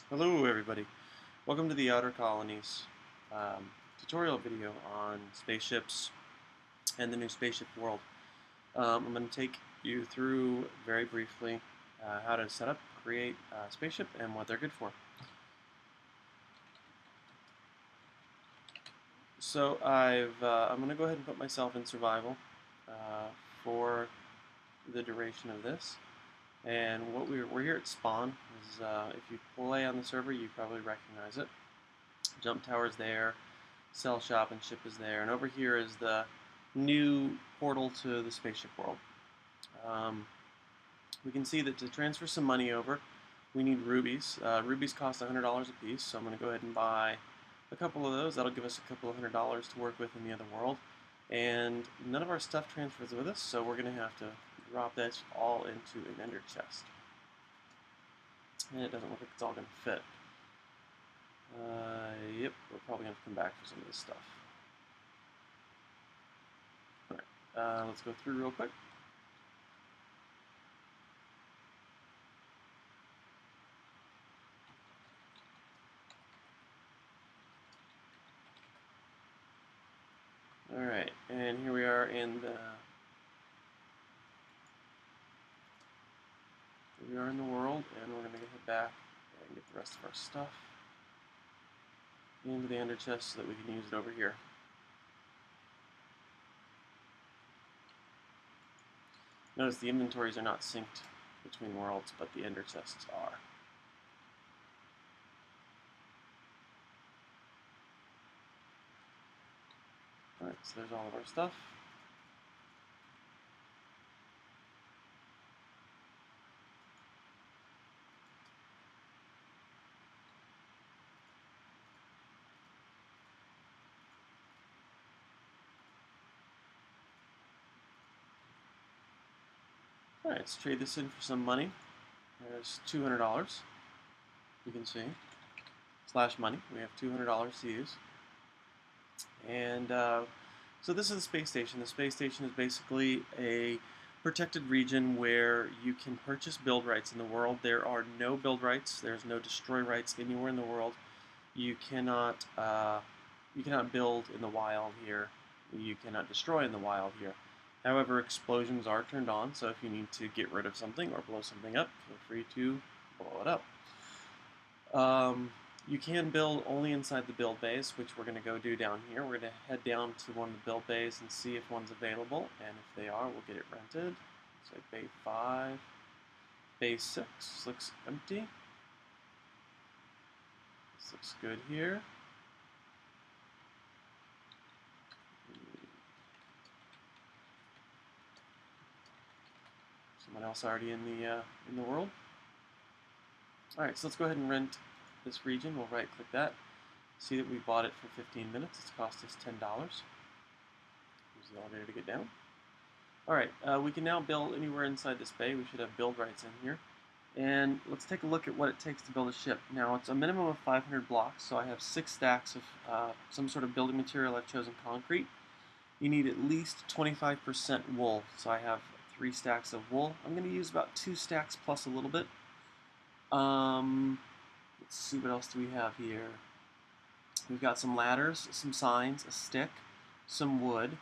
Hello everybody, welcome to the Outer Colonies tutorial video on spaceships and the new spaceship world. I'm going to take you through very briefly how to set up, create a spaceship, and what they're good for. So I'm going to go ahead and put myself in survival for the duration of this. And what we're here at spawn is if you play on the server, you probably recognize it. Jump tower's there, sell shop and ship is there, and over here is the new portal to the spaceship world. We can see that to transfer some money over, we need rubies. Rubies cost $100 a piece, so I'm going to go ahead and buy a couple of those. That'll give us a couple of $100 to work with in the other world. And none of our stuff transfers with us, so we're going to have to drop that all into an ender chest. And it doesn't look like it's all going to fit. Yep, we're probably going to come back for some of this stuff. Alright, let's go through real quick. Alright, and here we are in the world, and we're going to head back and get the rest of our stuff into the ender chest so that we can use it over here. Notice the inventories are not synced between worlds, but the ender chests are. Alright, so there's all of our stuff. Alright, let's trade this in for some money. There's $200, you can see. Slash money, we have $200 to use. And so this is the space station. The space station is basically a protected region where you can purchase build rights in the world. There are no build rights. There's no destroy rights anywhere in the world. You cannot build in the wild here. You cannot destroy in the wild here. However, explosions are turned on, so if you need to get rid of something or blow something up, feel free to blow it up. You can build only inside the build bays, which we're going to go do down here. We're going to head down to one of the build bays and see if one's available, and if they are, we'll get it rented. Looks like bay 5. Bay 6 looks empty. This looks good here. Someone else already in the world. Alright, so let's go ahead and rent this region. We'll right click that. See that we bought it for 15 minutes. It's cost us $10. Use the elevator to get down. Alright, we can now build anywhere inside this bay. We should have build rights in here. And let's take a look at what it takes to build a ship. Now, it's a minimum of 500 blocks, so I have 6 stacks of some sort of building material. I've chosen concrete. You need at least 25% wool, so I have 3 stacks of wool. I'm going to use about 2 stacks plus a little bit. Let's see, what else do we have here? We've got some ladders, some signs, a stick, some wood,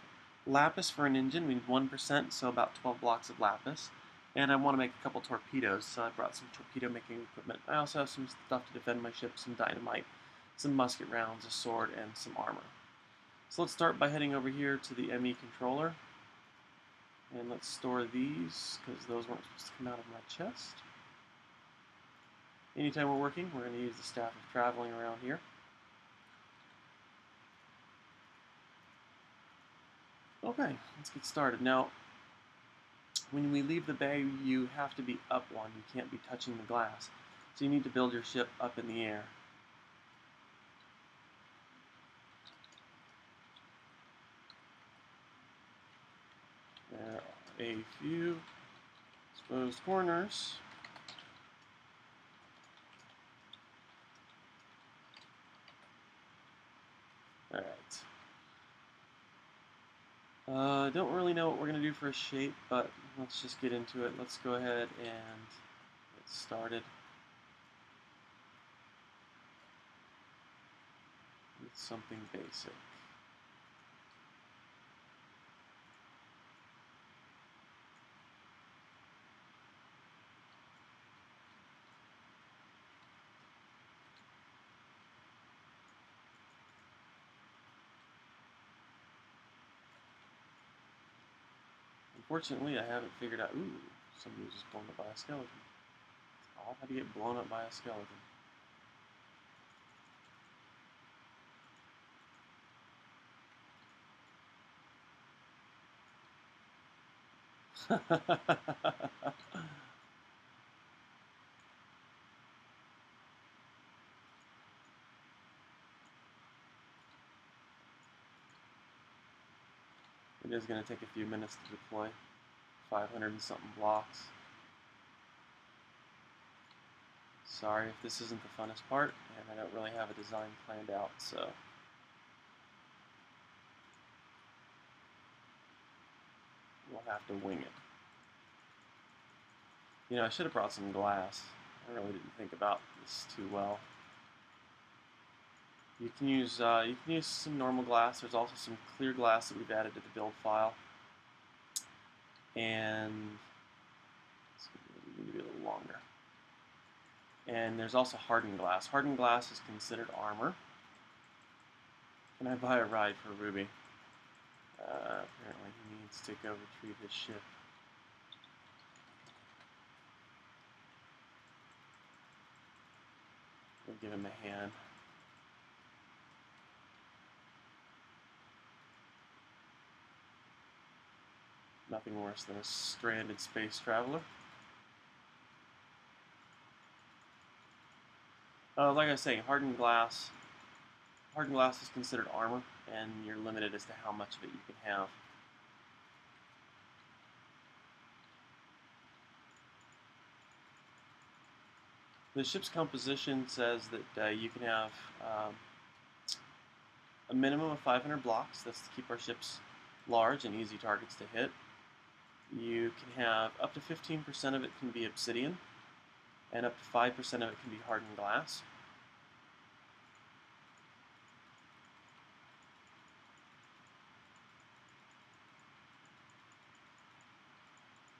lapis for an engine. We need 1%, so about 12 blocks of lapis. And I want to make a couple torpedoes, so I brought some torpedo making equipment. I also have some stuff to defend my ship, some dynamite, some musket rounds, a sword, and some armor. So let's start by heading over here to the ME controller. And let's store these, because those weren't supposed to come out of my chest. Anytime we're working, we're going to use the staff of traveling around here. Okay, let's get started. Now, when we leave the bay, you have to be up one. You can't be touching the glass. So you need to build your ship up in the air. There are a few exposed corners. Alright. Don't really know what we're going to do for a shape, but let's just get into it. Let's go ahead and get started. something basic. Unfortunately, I haven't figured out. Ooh, somebody was just blown up by a skeleton. I'll have to get blown up by a skeleton. It is going to take a few minutes to deploy. 500 and something blocks. Sorry if this isn't the funnest part, and I don't really have a design planned out, so we'll have to wing it. You know, I should have brought some glass. I really didn't think about this too well. You can use some normal glass. There's also some clear glass that we've added to the build file, and it's going to be a little longer. And there's also hardened glass. Hardened glass is considered armor. Can I buy a ride for Ruby? Apparently he needs to go retrieve his ship. We'll give him a hand. Nothing worse than a stranded space traveler. Like I was saying, hardened glass is considered armor, and you're limited as to how much of it you can have. The ship's composition says that you can have a minimum of 500 blocks. That's to keep our ships large and easy targets to hit. You can have up to 15% of it can be obsidian, and up to 5% of it can be hardened glass.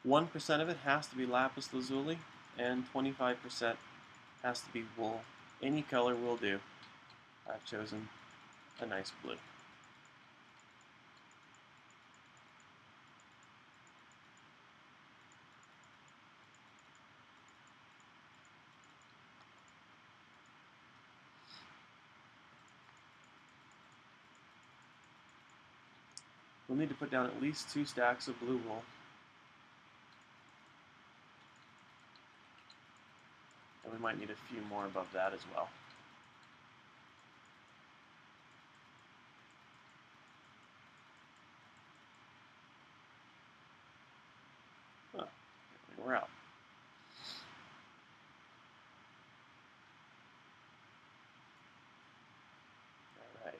One percent of it has to be lapis lazuli, and 25% has to be wool. Any color will do. I've chosen a nice blue. We'll need to put down at least 2 stacks of blue wool. And we might need a few more above that as well. Huh, we're out. All right.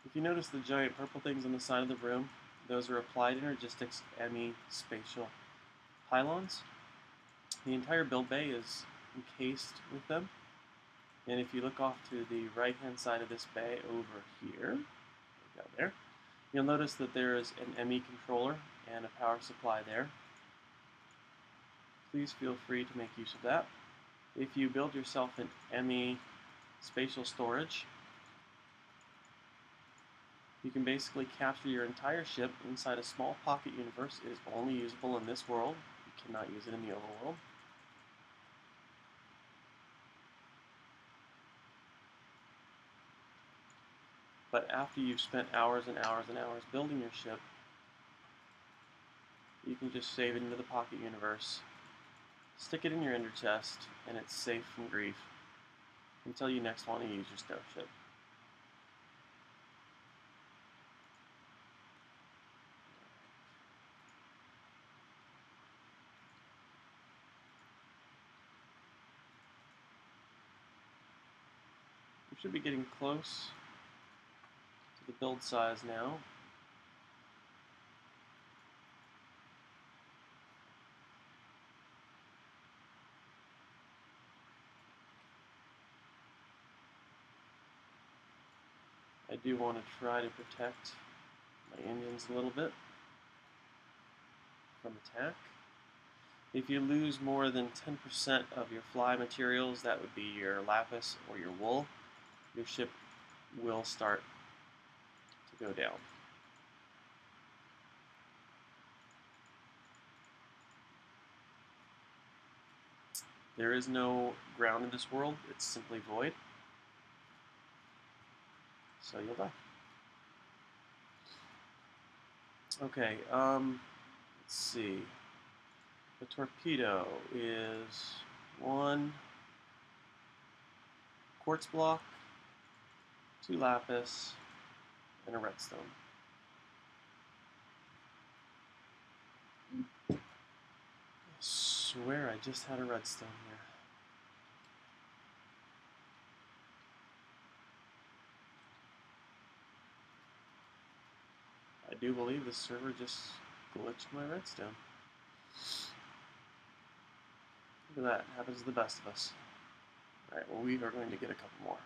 If you notice the giant purple things on the side of the room, those are Applied Energistics ME spatial pylons. The entire build bay is encased with them. And if you look off to the right-hand side of this bay over here, down there, you'll notice that there is an ME controller and a power supply there. Please feel free to make use of that. If you build yourself an ME spatial storage, you can basically capture your entire ship inside a small pocket universe. It is only usable in this world. You cannot use it in the overworld. But after you've spent hours and hours and hours building your ship, you can just save it into the pocket universe, stick it in your ender chest, and it's safe from grief until you next want to use your starship. We should be getting close to the build size now. do want to try to protect my engines a little bit from attack. If you lose more than 10% of your fly materials, that would be your lapis or your wool, your ship will start to go down. There is no ground in this world, it's simply void. So you'll die. Okay, let's see. The torpedo is 1 quartz block, 2 lapis, and a redstone. I swear I just had a redstone here. I do believe the server just glitched my redstone. Look at that, it happens to the best of us. Alright, well we are going to get a couple more.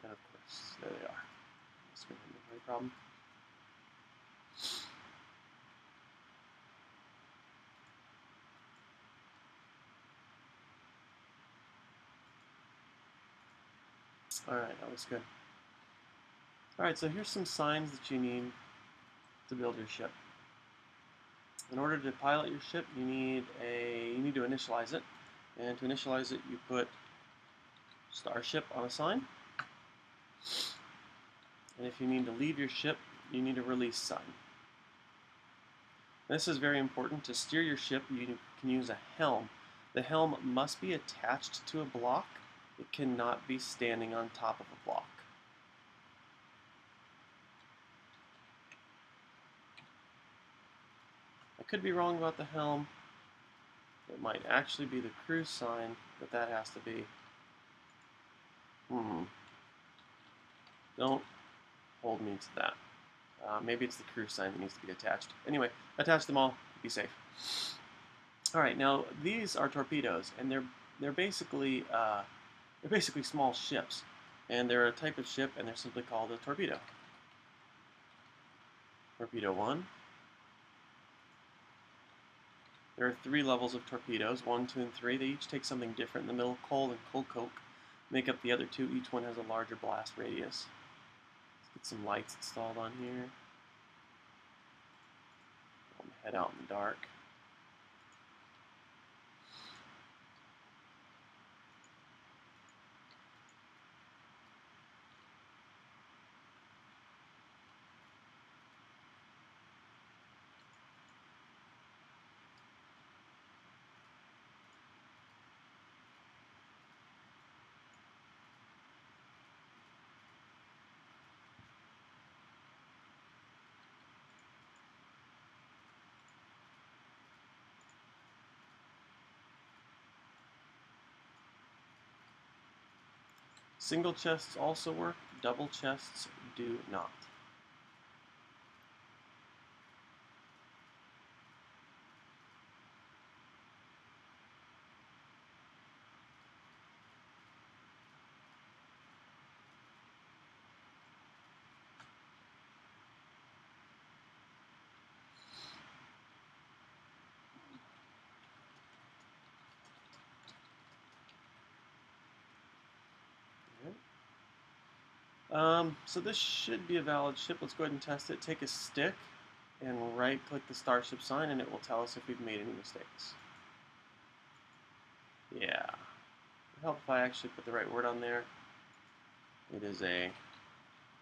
And of course, there they are. That's going to be no problem. Alright, that was good. Alright, so here's some signs that you need to build your ship. In order to pilot your ship, you need to initialize it. And to initialize it, you put Starship on a sign. And if you need to leave your ship, you need a release sign. This is very important. To steer your ship, you can use a helm. The helm must be attached to a block. It cannot be standing on top of a block. I could be wrong about the helm. It might actually be the cruise sign, but that has to be... Don't hold me to that. Maybe it's the cruise sign that needs to be attached. Anyway, attach them all. Be safe. All right, now these are torpedoes, and they're basically small ships, and they're a type of ship, and they're simply called a torpedo. Torpedo 1. There are 3 levels of torpedoes, 1, 2, and 3. They each take something different. In the middle, coal and coal coke make up the other 2. Each one has a larger blast radius. Let's get some lights installed on here. I'm gonna head out in the dark. Single chests also work, double chests do not. So this should be a valid ship. Let's go ahead and test it. Take a stick and right-click the Starship sign, and it will tell us if we've made any mistakes. Yeah. It'll help if I actually put the right word on there. It is a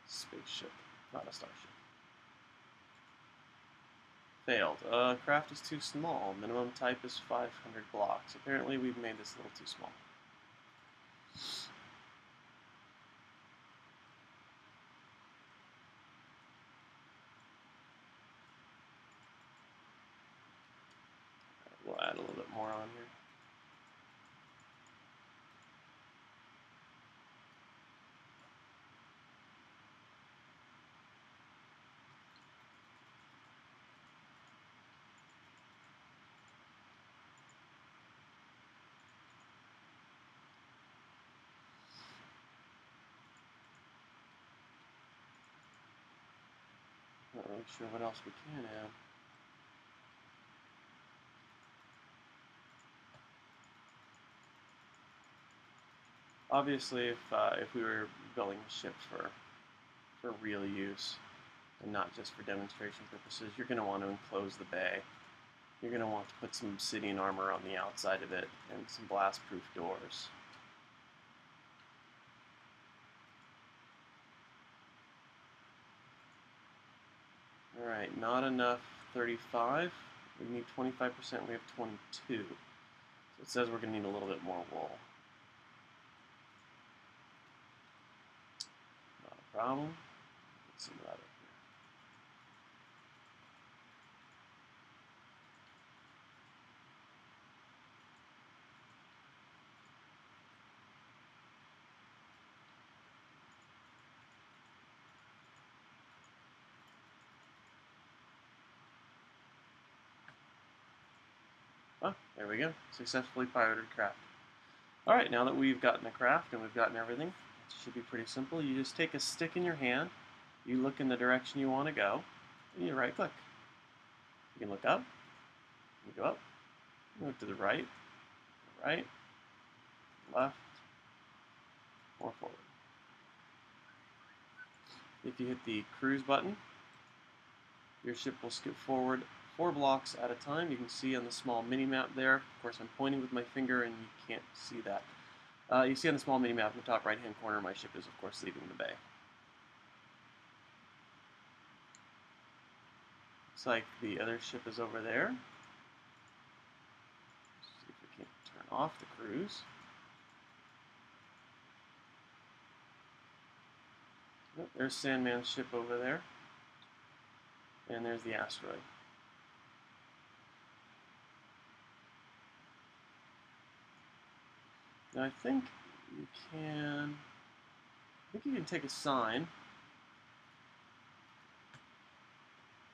spaceship, not a starship. Failed. Craft is too small. Minimum type is 500 blocks. Apparently we've made this a little too small. We'll add a little bit more on here. Not really sure what else we can add. Obviously, if we were building a ship for real use and not just for demonstration purposes, you're going to want to enclose the bay. You're going to want to put some obsidian armor on the outside of it and some blast-proof doors. Alright, not enough 35. We need 25%, we have 22. So it says we're going to need a little bit more wool. Not a problem. Get some of that up here. Oh, there we go. Successfully piloted craft. Alright, now that we've gotten the craft and we've gotten everything, it should be pretty simple. You just take a stick in your hand, you look in the direction you want to go, and you right click. You can look up, you go up, you look to the right, left, or forward. If you hit the cruise button, your ship will skip forward 4 blocks at a time. You can see on the small mini-map there. Of course, I'm pointing with my finger and you can't see that. You see on the small mini-map in the top right-hand corner, my ship is, of course, leaving the bay. Looks like the other ship is over there. Let's see if we can turn off the cruise. Oh, there's Sandman's ship over there. And there's the asteroid. Now I think you can take a sign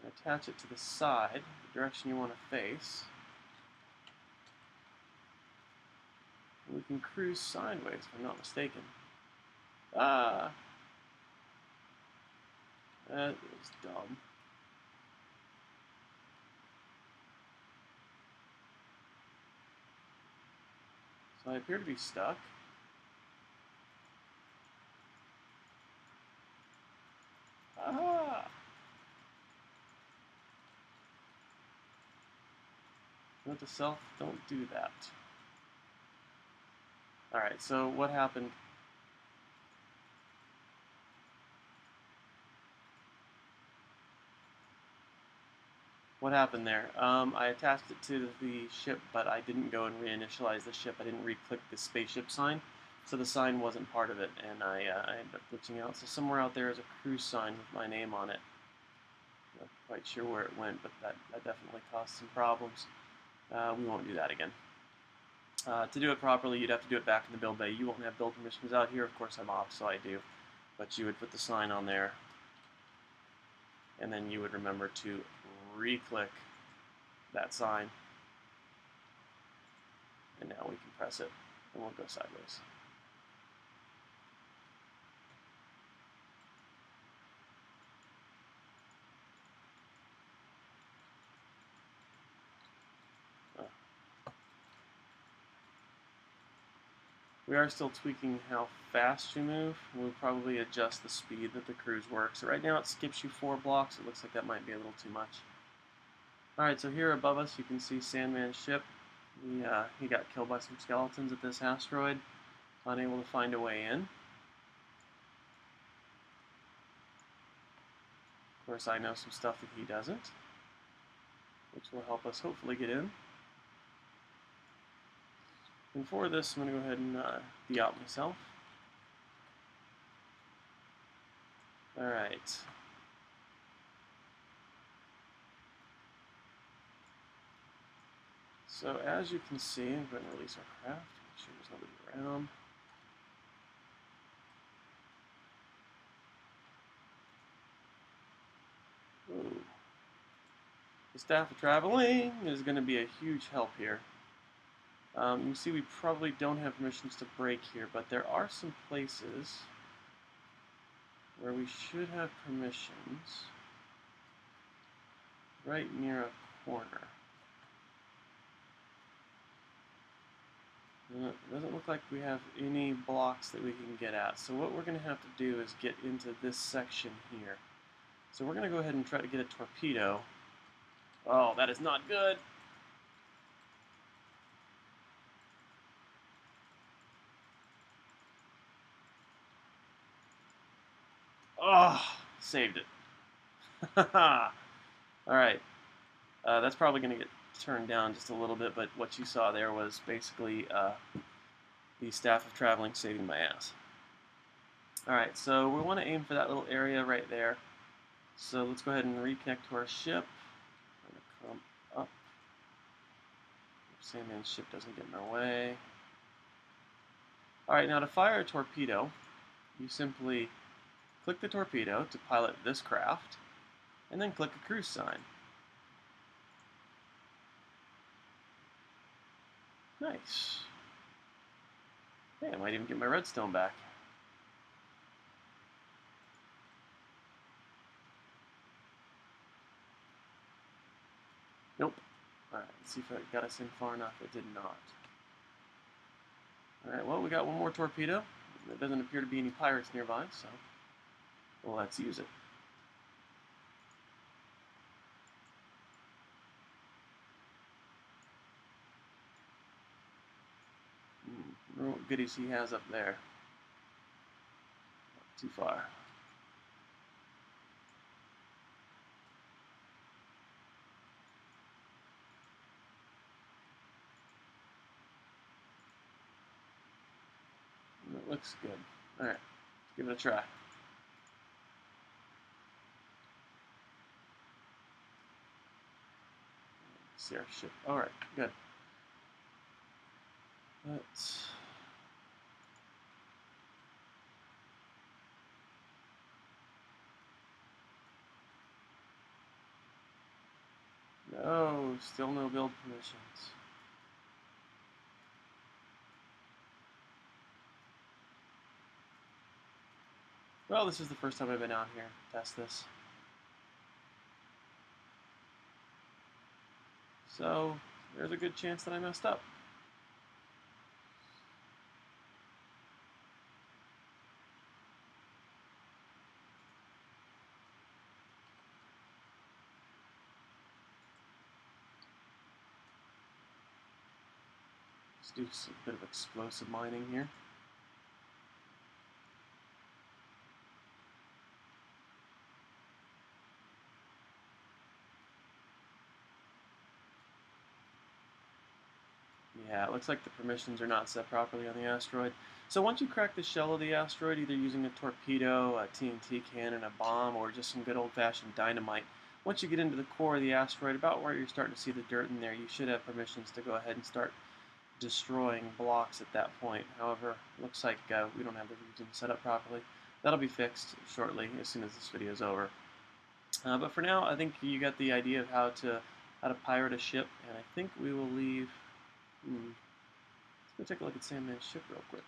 and attach it to the side, the direction you want to face. And we can cruise sideways, if I'm not mistaken. Ah! That was dumb. So I appear to be stuck. Ah! Note to self, don't do that. Alright, so what happened? What happened there? I attached it to the ship, but I didn't go and reinitialize the ship. I didn't re-click the spaceship sign, so the sign wasn't part of it, and I ended up glitching out. So somewhere out there is a cruise sign with my name on it. Not quite sure where it went, but that definitely caused some problems. We won't do that again. To do it properly, you'd have to do it back in the build bay. You won't have build permissions out here. Of course, I'm off, so I do. But you would put the sign on there, and then you would remember to re-click that sign, and now we can press it, and we'll go sideways. We are still tweaking how fast you move. We'll probably adjust the speed that the cruise works. So right now it skips you 4 blocks. It looks like that might be a little too much. Alright, so here above us you can see Sandman's ship. He got killed by some skeletons at this asteroid. Unable to find a way in. Of course, I know some stuff that he doesn't, which will help us hopefully get in. And for this, I'm going to go ahead and de-op myself. Alright. So as you can see, I'm going to release our craft, make sure there's nobody around. Ooh. The staff of traveling is going to be a huge help here. You can see we probably don't have permissions to break here, but there are some places where we should have permissions. right near a corner. It doesn't look like we have any blocks that we can get at. So what we're going to have to do is get into this section here. So we're going to go ahead and try to get a torpedo. Oh, that is not good. Oh, saved it. Alright, that's probably going to get turned down just a little bit, but what you saw there was basically the staff of traveling saving my ass. Alright, so we want to aim for that little area right there. So let's go ahead and reconnect to our ship. I'm going to come up. Sandman's ship doesn't get in our way. Alright, now to fire a torpedo, you simply click the torpedo to pilot this craft, and then click a cruise sign. Nice. Hey, I might even get my redstone back. Nope. Alright, let's see if it got us in far enough. It did not. Alright, well, we got one more torpedo. There doesn't appear to be any pirates nearby, so well, let's use it. I wonder what goodies he has up there. Not too far. It looks good. Alright, give it a try. See our ship. Alright, good. Let's... No, still no build permissions. Well, this is the first time I've been out here to test this. So, there's a good chance that I messed up. Let's do a bit of explosive mining here. Yeah, it looks like the permissions are not set properly on the asteroid. So once you crack the shell of the asteroid, either using a torpedo, a TNT cannon, a bomb, or just some good old-fashioned dynamite, once you get into the core of the asteroid, about where you're starting to see the dirt in there, you should have permissions to go ahead and start destroying blocks at that point. However, looks like we don't have the region set up properly. That'll be fixed shortly, as soon as this video is over. But for now, I think you got the idea of how to pirate a ship, and I think we will leave... Let's go take a look at Sandman's ship real quick.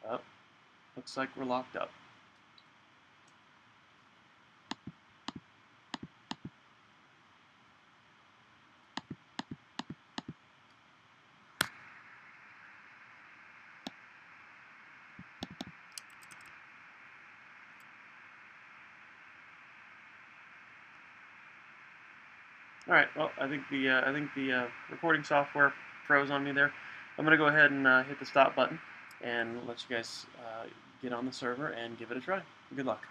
Oh, looks like we're locked up. All right. Well, I think the recording software froze on me there. I'm gonna go ahead and hit the stop button and let you guys get on the server and give it a try. Good luck.